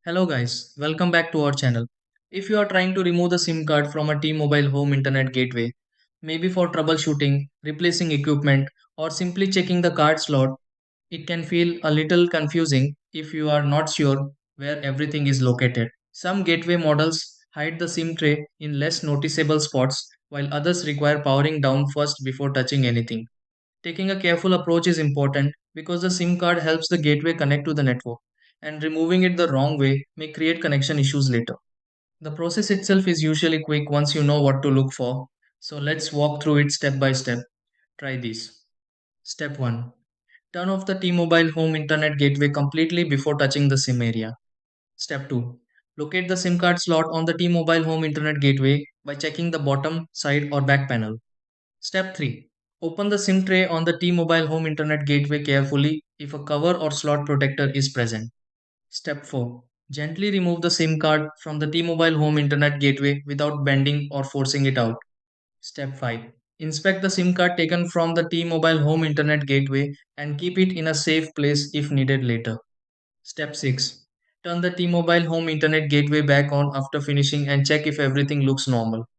Hello guys, welcome back to our channel. If you are trying to remove the SIM card from a T-Mobile home internet gateway, maybe for troubleshooting, replacing equipment, or simply checking the card slot, it can feel a little confusing if you are not sure where everything is located. Some gateway models hide the SIM tray in less noticeable spots, while others require powering down first before touching anything. Taking a careful approach is important because the SIM card helps the gateway connect to the network, and removing it the wrong way may create connection issues later. The process itself is usually quick once you know what to look for, so let's walk through it step by step. Try this. Step 1. Turn off the T-Mobile home internet gateway completely before touching the SIM area. Step 2. Locate the SIM card slot on the T-Mobile home internet gateway by checking the bottom, side, or back panel. Step 3. Open the SIM tray on the T-Mobile home internet gateway carefully if a cover or slot protector is present. Step 4. Gently remove the SIM card from the T-Mobile home internet gateway without bending or forcing it out. Step 5. Inspect the SIM card taken from the T-Mobile home internet gateway and keep it in a safe place if needed later. Step 6. Turn the T-Mobile home internet gateway back on after finishing and check if everything looks normal.